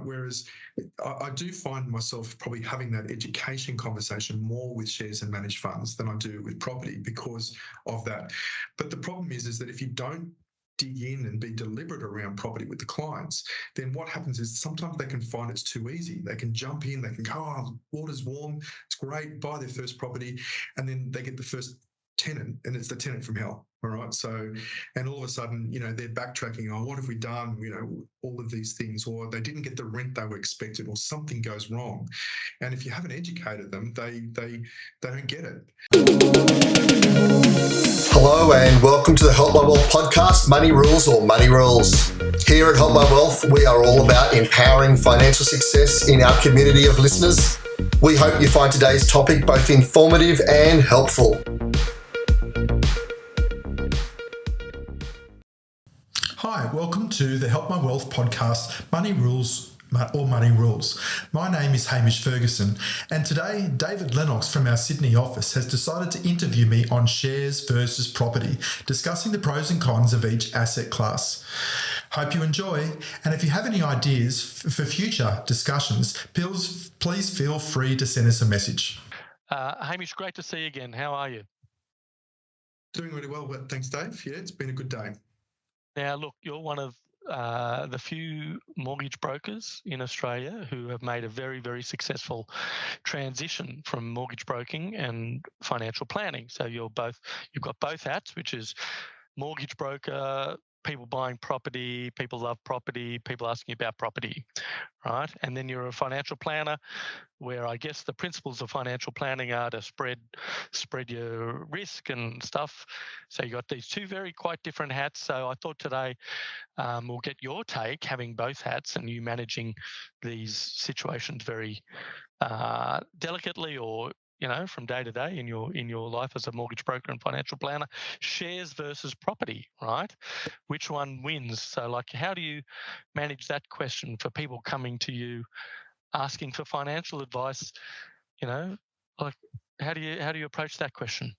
Whereas I do find myself probably having that education conversation more with shares and managed funds than I do with property because of that. But the problem is that if you don't dig in and be deliberate around property with the clients, then what happens is sometimes they can find it's too easy. They can jump in, they can go, oh, water's warm, it's great, buy their first property, and then they get the first tenant and it's the tenant from hell. All right. So, and all of a sudden, they're backtracking. Oh, what have we done? All of these things, or they didn't get the rent they were expected, or something goes wrong. And if you haven't educated them, they don't get it. Hello and welcome to the Help My Wealth podcast, Money Rules or Money Rules. Here at Help My Wealth, we are all about empowering financial success in our community of listeners. We hope you find today's topic both informative and helpful. Hi, welcome to the Help My Wealth podcast, Money Rules or Money Rules. My name is Hamish Ferguson, and today Dave Lennox from our Sydney office has decided to interview me on shares versus property, discussing the pros and cons of each asset class. Hope you enjoy, and if you have any ideas for future discussions, please feel free to send us a message. Hamish, great to see you again. How are you? Doing really well, but thanks, Dave. Yeah, it's been a good day. Now, look, you're one of the few mortgage brokers in Australia who have made a very, very successful transition from mortgage broking and financial planning. So you've got both hats, which is mortgage broker, people buying property, people love property, people asking about property, right? And then you're a financial planner, where I guess the principles of financial planning are to spread your risk and stuff. So you got these two quite different hats. So I thought today we'll get your take, having both hats, and you managing these situations very delicately, or from day to day in your life as a mortgage broker and financial planner. Shares versus property, right? Which one wins? So, how do you manage that question for people coming to you asking for financial advice? How do you approach that question?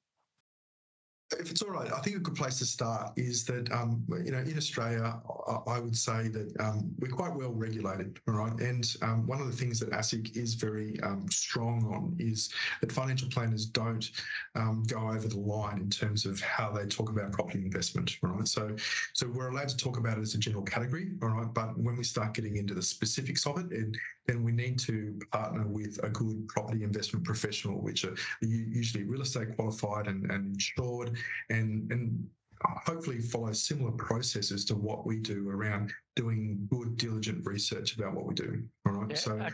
If it's all right, I think a good place to start is that, in Australia, I would say that we're quite well regulated, all right? And one of the things that ASIC is very strong on is that financial planners don't go over the line in terms of how they talk about property investment, all right? So we're allowed to talk about it as a general category, all right? But when we start getting into the specifics of it, then we need to partner with a good property investment professional, which are usually real estate qualified and insured, and hopefully follow similar processes to what we do around doing good, diligent research about what we do. All right. Yeah,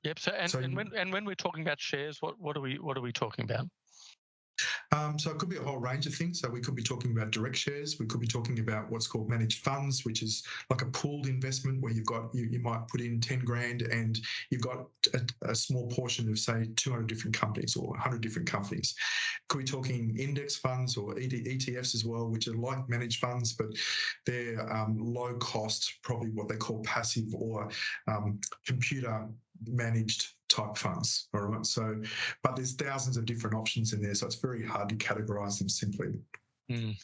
yep. So when we're talking about shares, what are we talking about? So it could be a whole range of things. So we could be talking about direct shares. We could be talking about what's called managed funds, which is like a pooled investment where you might put in 10 grand and you've got a small portion of, say, 200 different companies or 100 different companies. Could be talking index funds or ETFs as well, which are like managed funds, but they're low cost, probably what they call passive or computer managed type funds. All right. So, but there's thousands of different options in there, so it's very hard to categorize them simply. Okay.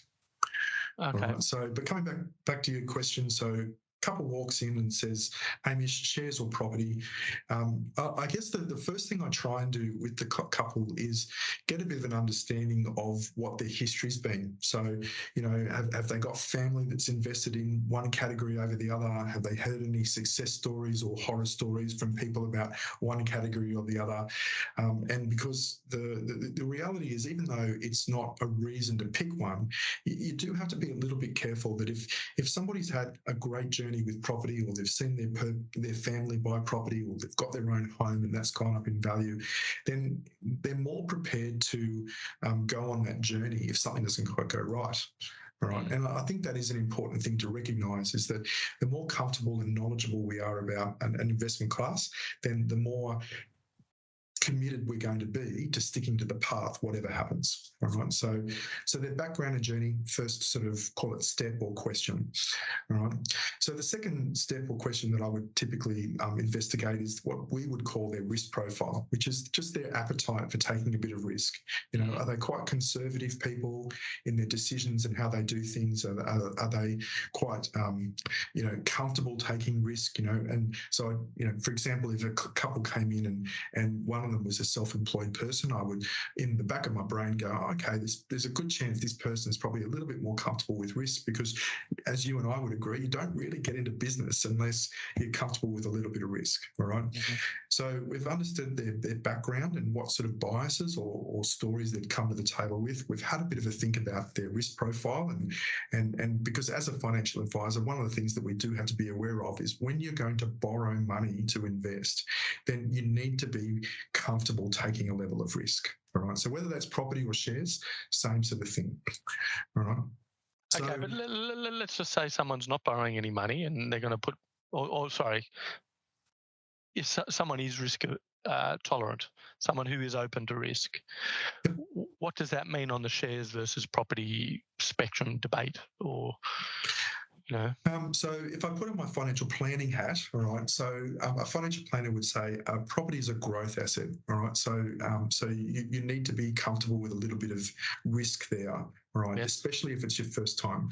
Right, so, but coming back to your question, so couple walks in and says, Hamish, shares or property? I guess the first thing I try and do with the couple is get a bit of an understanding of what their history's been. So, have they got family that's invested in one category over the other? Have they heard any success stories or horror stories from people about one category or the other? And because the reality is, even though it's not a reason to pick one, you do have to be a little bit careful that if somebody's had a great journey with property, or they've seen their family buy property, or they've got their own home and that's gone up in value, then they're more prepared to go on that journey if something doesn't quite go right. All right. And I think that is an important thing to recognise, is that the more comfortable and knowledgeable we are about an investment class, then the more committed we're going to be to sticking to the path, whatever happens. All right. So their background and journey, first sort of call it step or question. All right. So the second step or question that I would typically investigate is what we would call their risk profile, which is just their appetite for taking a bit of risk. Are they quite conservative people in their decisions and how they do things? Are they quite, comfortable taking risk? And so, for example, if a couple came in and one of them was a self-employed person, I would, in the back of my brain, go, okay, there's a good chance this person is probably a little bit more comfortable with risk, because as you and I would agree, you don't really get into business unless you're comfortable with a little bit of risk. All right. Mm-hmm. So we've understood their background and what sort of biases or stories they've come to the table with. We've had a bit of a think about their risk profile, and because as a financial advisor, one of the things that we do have to be aware of is when you're going to borrow money to invest, then you need to be comfortable taking a level of risk. All right. So whether that's property or shares, same sort of thing. All right. Okay, but let's just say someone's not borrowing any money and they're going to put, if someone is risk tolerant, someone who is open to risk, what does that mean on the shares versus property spectrum debate? Or, so if I put on my financial planning hat, all right, so a financial planner would say property is a growth asset, all right, so you need to be comfortable with a little bit of risk there, right? Yes. Especially if it's your first time.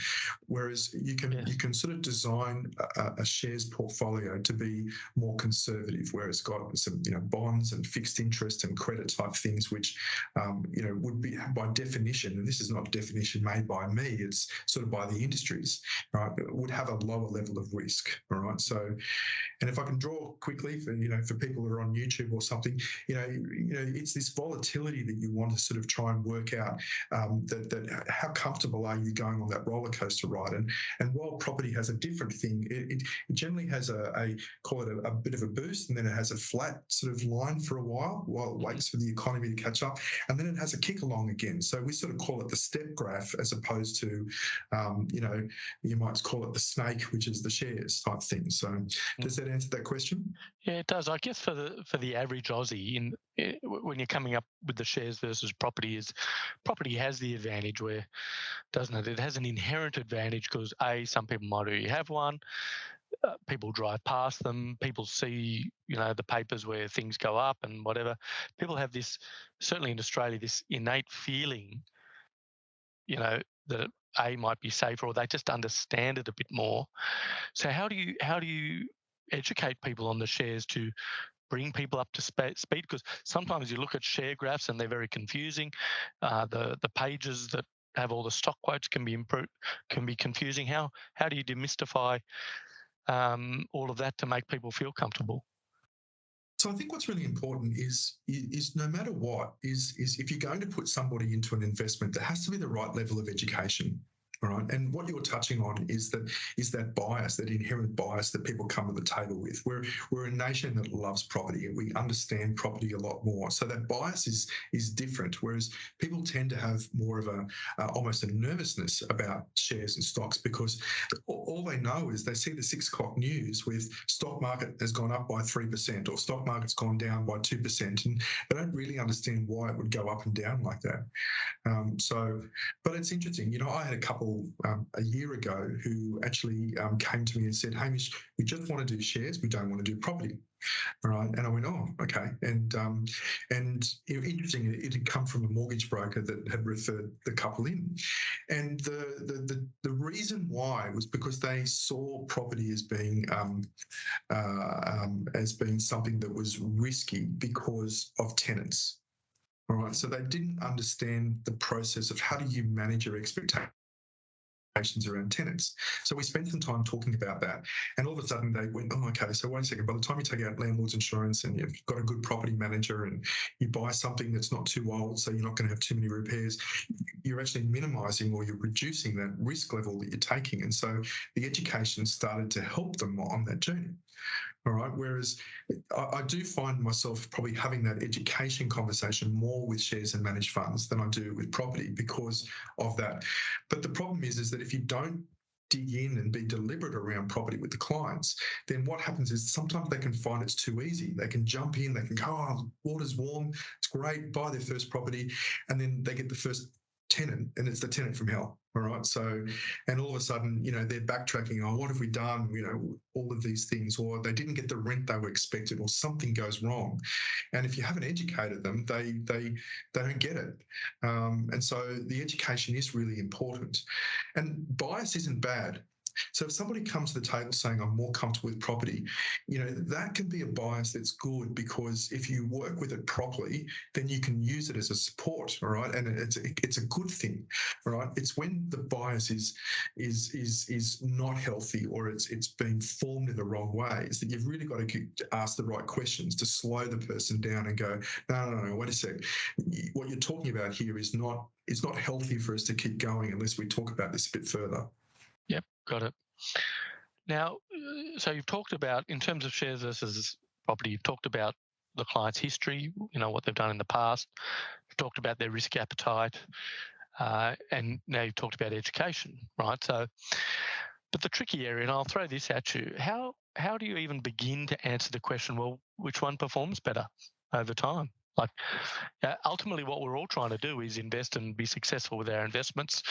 Whereas you can sort of design a shares portfolio to be more conservative, where it's got some bonds and fixed interest and credit type things, which would be by definition, and this is not a definition made by me, it's sort of by the industries, right? Would have a lower level of risk. All right. So, and if I can draw quickly for people that are on YouTube or something, it's this volatility that you want to sort of try and work out that how comfortable are you going on that roller coaster ride? And while property has a different thing, it generally has a call it a bit of a boost, and then it has a flat sort of line for a while it waits for the economy to catch up, and then it has a kick along again. So we sort of call it the step graph, as opposed to, you might call it the snake, which is the shares type thing. So does that answer that question? Yeah, it does. I guess for the average Aussie, when you're coming up with the shares versus property, property has the advantage where, doesn't it? It has an inherent advantage because some people might already have one. People drive past them. People see, the papers where things go up and whatever. People have this, certainly in Australia, this innate feeling, that A might be safer, or they just understand it a bit more. So how do you educate people on the shares to bring people up to speed? Because sometimes you look at share graphs and they're very confusing. The pages that have all the stock quotes can be confusing. How do you demystify all of that to make people feel comfortable? So I think what's really important is no matter what, is if you're going to put somebody into an investment, there has to be the right level of education. All right. And what you're touching on is that bias, that inherent bias that people come to the table with. We're a nation that loves property, and we understand property a lot more. So that bias is different. Whereas people tend to have more of almost a nervousness about shares and stocks, because all they know is they see the 6 o'clock news with stock market has gone up by 3% or stock market's gone down by 2%, and they don't really understand why it would go up and down like that. But it's interesting. I had a couple a year ago who actually came to me and said, Hamish, we just want to do shares, we don't want to do property. All right. And I went, oh, okay. And interesting, it had come from a mortgage broker that had referred the couple in. And the reason why was because they saw property as being something that was risky because of tenants. All right. So they didn't understand the process of how do you manage your expectations around tenants. So we spent some time talking about that, and all of a sudden they went, oh, okay, so wait a second, by the time you take out landlord's insurance and you've got a good property manager and you buy something that's not too old, so you're not going to have too many repairs, you're actually minimising or you're reducing that risk level that you're taking. And so the education started to help them on that journey. All right. Whereas I do find myself probably having that education conversation more with shares and managed funds than I do with property because of that. But the problem is that if you don't dig in and be deliberate around property with the clients, then what happens is sometimes they can find it's too easy. They can jump in, they can go, oh, water's warm, it's great, buy their first property, and then they get the first tenant, and it's the tenant from hell. All right. So, and all of a sudden, they're backtracking. Oh, what have we done? All of these things, or they didn't get the rent they were expected, or something goes wrong. And if you haven't educated them, they don't get it. And so the education is really important. And bias isn't bad. So if somebody comes to the table saying, I'm more comfortable with property, that can be a bias that's good, because if you work with it properly, then you can use it as a support, all right? And it's a good thing, all right? It's when the bias is not healthy, or it's been formed in the wrong ways, that you've really got to ask the right questions to slow the person down and go, no, wait a sec. What you're talking about here is not healthy for us to keep going unless we talk about this a bit further. Yep, got it. Now, so you've talked about, in terms of shares versus property, you've talked about the client's history, what they've done in the past. You've talked about their risk appetite, and now you've talked about education, right? So, but the tricky area, and I'll throw this at you, how do you even begin to answer the question, well, which one performs better over time? Like, ultimately, what we're all trying to do is invest and be successful with our investments.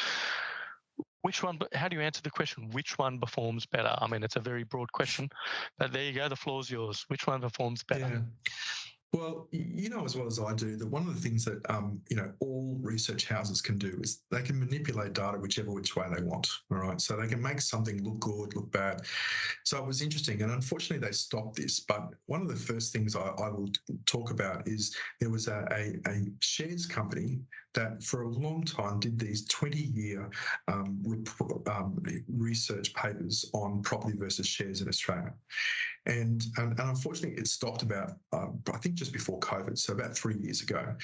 Which one? How do you answer the question, which one performs better? I mean, it's a very broad question, but there you go. The floor's yours. Which one performs better? Yeah. Well, as well as I do, that one of the things that all research houses can do is they can manipulate data whichever which way they want. All right, so they can make something look good, look bad. So it was interesting, and unfortunately they stopped this. But one of the first things I will talk about is there was a shares company that for a long time did these 20-year research papers on property versus shares in Australia. And unfortunately, it stopped about, I think, just before COVID, so about 3 years ago.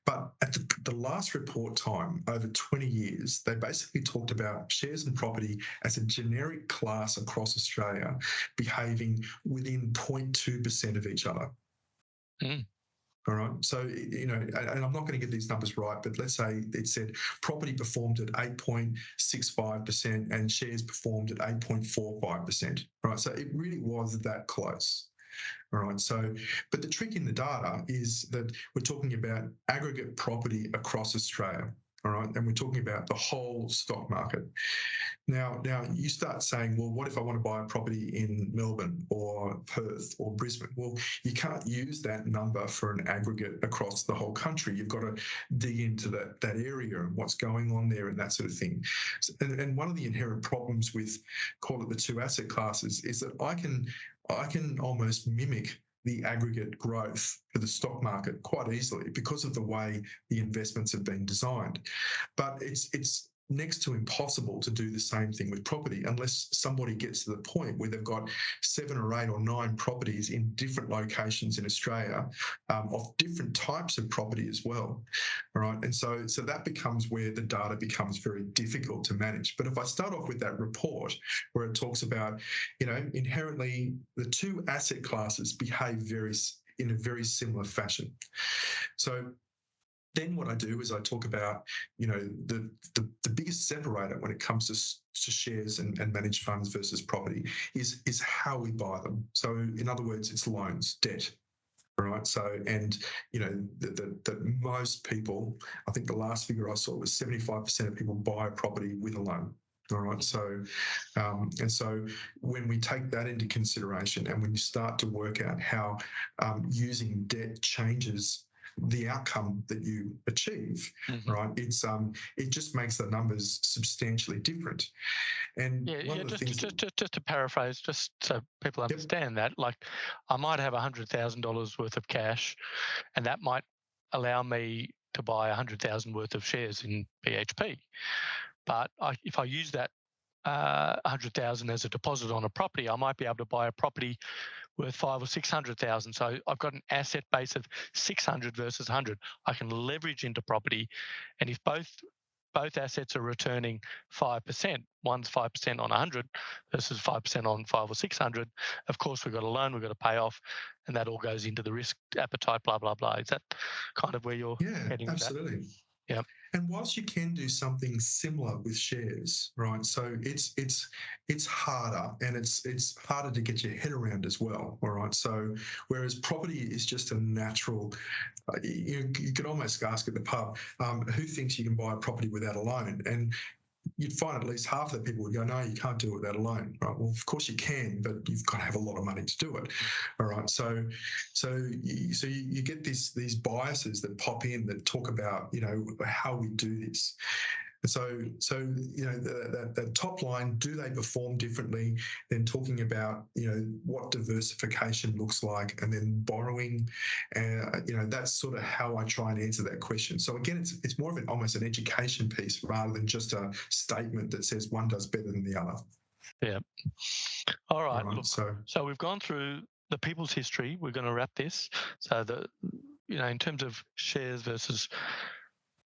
But at the last report time, over 20 years, they basically talked about shares and property as a generic class across Australia behaving within 0.2% of each other. Mm. All right. So, and I'm not going to get these numbers right, but let's say it said property performed at 8.65% and shares performed at 8.45%. Right. So it really was that close. All right. So, but the trick in the data is that we're talking about aggregate property across Australia. All right. And we're talking about the whole stock market. Now you start saying, well, what if I want to buy a property in Melbourne or Perth or Brisbane? Well, you can't use that number for an aggregate across the whole country. You've got to dig into that area and what's going on there and that sort of thing. And one of the inherent problems with, call it the two asset classes, is that I can almost mimic the aggregate growth for the stock market quite easily because of the way the investments have been designed. But it's next to impossible to do the same thing with property unless somebody gets to the point where they've got 7 or 8 or 9 properties in different locations in Australia, of different types of property as well. All right. And so that becomes where the data becomes very difficult to manage. But if I start off with that report where it talks about, inherently the two asset classes behave in a very similar fashion. So then what I do is I talk about, the biggest separator when it comes to shares and managed funds versus property is how we buy them. So in other words, it's loans, debt. All right. So, and that most people, I think the last figure I saw was 75% of people buy a property with a loan. All right. So, and so when we take that into consideration and when you start to work out how using debt changes the outcome that you achieve, right? It just makes the numbers substantially different. And just to paraphrase, just so people understand that, like I might have $100,000 worth of cash, and that might allow me to buy 100,000 worth of shares in BHP. But if I use that 100,000 as a deposit on a property, I might be able to buy a property worth 500,000 or 600,000. So I've got an asset base of 600 versus 100. I can leverage into property, and if both assets are returning 5%, one's 5% on 100 versus 5% on 500 or 600. Of course, we've got a loan, we've got to pay off, and that all goes into the risk appetite. Blah blah blah. Is that kind of where you're heading? Absolutely. Yeah. And whilst you can do something similar with shares, right? So it's harder, and it's harder to get your head around as well. All right. So whereas property is just a natural, you could almost ask at the pub, who thinks you can buy a property without a loan? And you'd find at least half the people would go, no, you can't do it without a loan. Right? Well, of course you can, but you've got to have a lot of money to do it. All right. So you get these biases that pop in that talk about, how we do this. So that top line, do they perform differently? Then talking about, what diversification looks like, and then borrowing, that's sort of how I try and answer that question. So again, it's more of almost an education piece rather than just a statement that says one does better than the other. Yeah. All right. Look, so we've gone through the people's history. We're going to wrap this. So in terms of shares versus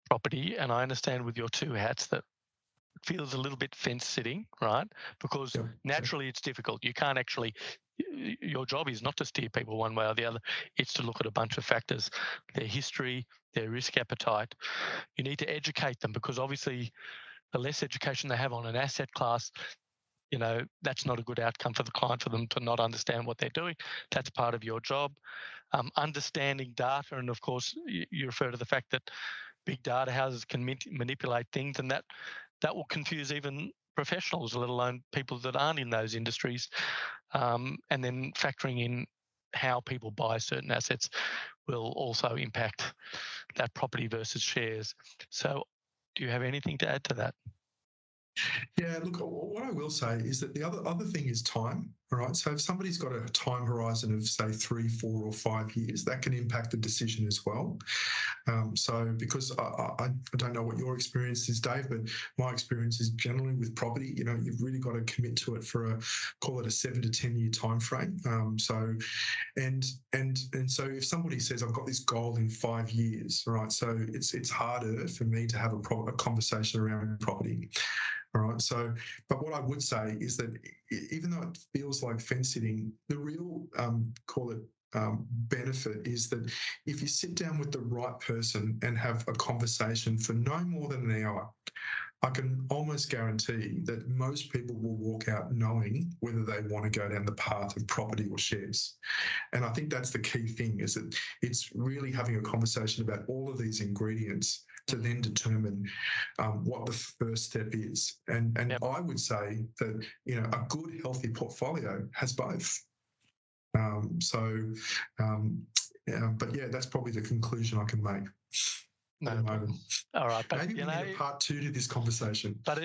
property, and I understand with your two hats that it feels a little bit fence sitting, right? Because naturally it's difficult. You can't actually, your job is not to steer people one way or the other. It's to look at a bunch of factors, their history, their risk appetite. You need to educate them, because obviously the less education they have on an asset class, that's not a good outcome for the client, for them to not understand what they're doing. That's part of your job. Understanding data, and of course you refer to the fact that big data houses can manipulate things, and that will confuse even professionals, let alone people that aren't in those industries. And then factoring in how people buy certain assets will also impact that property versus shares. So do you have anything to add to that? Yeah, look, what I will say is that the other thing is time. All right. So if somebody's got a time horizon of, say, 3, 4, or 5 years, that can impact the decision as well. So because I don't know what your experience is, Dave, but my experience is generally with property, you've really got to commit to it for call it a 7 to 10 year time frame. So if somebody says, I've got this goal in 5 years, right? So it's harder for me to have a conversation around property. All right. So, but what I would say is that even though it feels like fence sitting, the real benefit is that if you sit down with the right person and have a conversation for no more than an hour, I can almost guarantee that most people will walk out knowing whether they want to go down the path of property or shares. And I think that's the key thing, is that it's really having a conversation about all of these ingredients to then determine what the first step is. And I would say that, a good, healthy portfolio has both. But yeah, that's probably the conclusion I can make. No problem. All right. But, maybe we need a part 2 to this conversation. But,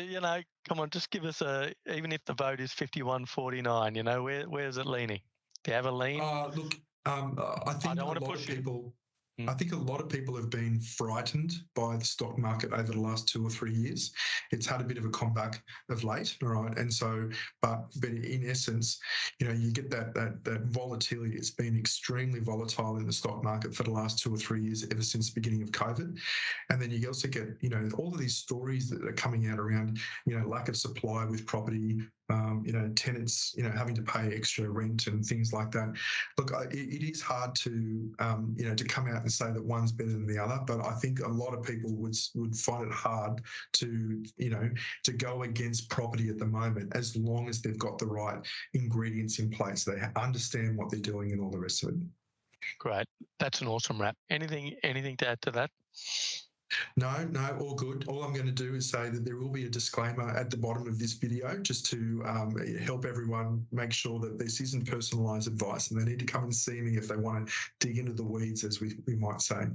come on, just give us even if the vote is 51-49, where's it leaning? Do you have a lean? Look, I think a lot of people have been frightened by the stock market over the last 2 or 3 years. It's had a bit of a comeback of late, all right? And so, but in essence, you get that volatility. It's been extremely volatile in the stock market for the last 2 or 3 years, ever since the beginning of COVID. And then you also get, all of these stories that are coming out around, lack of supply with property, tenants, having to pay extra rent and things like that. Look, it is hard to come out and say that one's better than the other, but I think a lot of people would find it hard to go against property at the moment, as long as they've got the right ingredients in place. They understand what they're doing and all the rest of it. Great. That's an awesome wrap. Anything to add to that? No, all good. All I'm going to do is say that there will be a disclaimer at the bottom of this video, just to help everyone make sure that this isn't personalised advice, and they need to come and see me if they want to dig into the weeds, as we might say.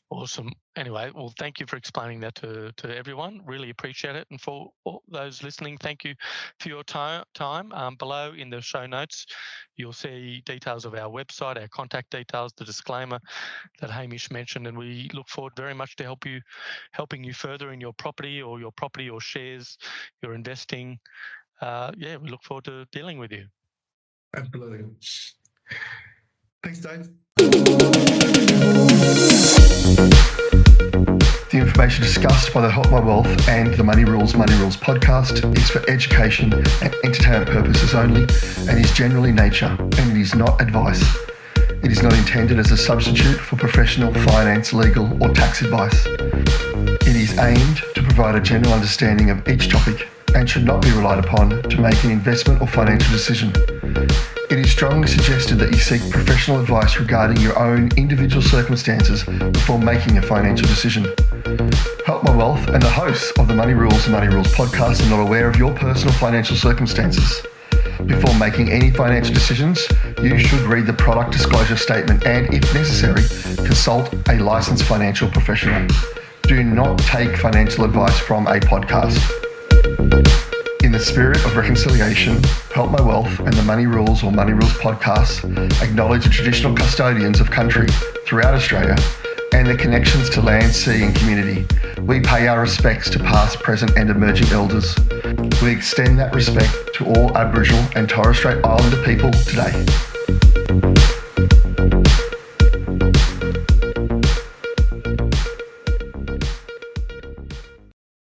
Awesome. Anyway, well, thank you for explaining that to everyone. Really appreciate it. And for all those listening, thank you for your time. Below in the show notes, you'll see details of our website, our contact details, the disclaimer that Hamish mentioned, and we look forward very much to helping you further in your property or shares, your investing. We look forward to dealing with you. Absolutely. Thanks, Dave. The information discussed by the Help My Wealth and the Money Rules podcast is for education and entertainment purposes only, and is general in nature, and it is not advice. It is not intended as a substitute for professional finance, legal or tax advice. It is is aimed to provide a general understanding of each topic and should not be relied upon to make an investment or financial decision. It is strongly suggested that you seek professional advice regarding your own individual circumstances before making a financial decision. Help My Wealth and the hosts of the Money Rules and Money Rules podcast are not aware of your personal financial circumstances. Before making any financial decisions, you should read the product disclosure statement and, if necessary, consult a licensed financial professional. Do not take financial advice from a podcast. In the spirit of reconciliation, Help My Wealth and the Money Rules or Money Rules podcasts acknowledge the traditional custodians of country throughout Australia and their connections to land, sea and community. We pay our respects to past, present and emerging elders. We extend that respect to all Aboriginal and Torres Strait Islander people today.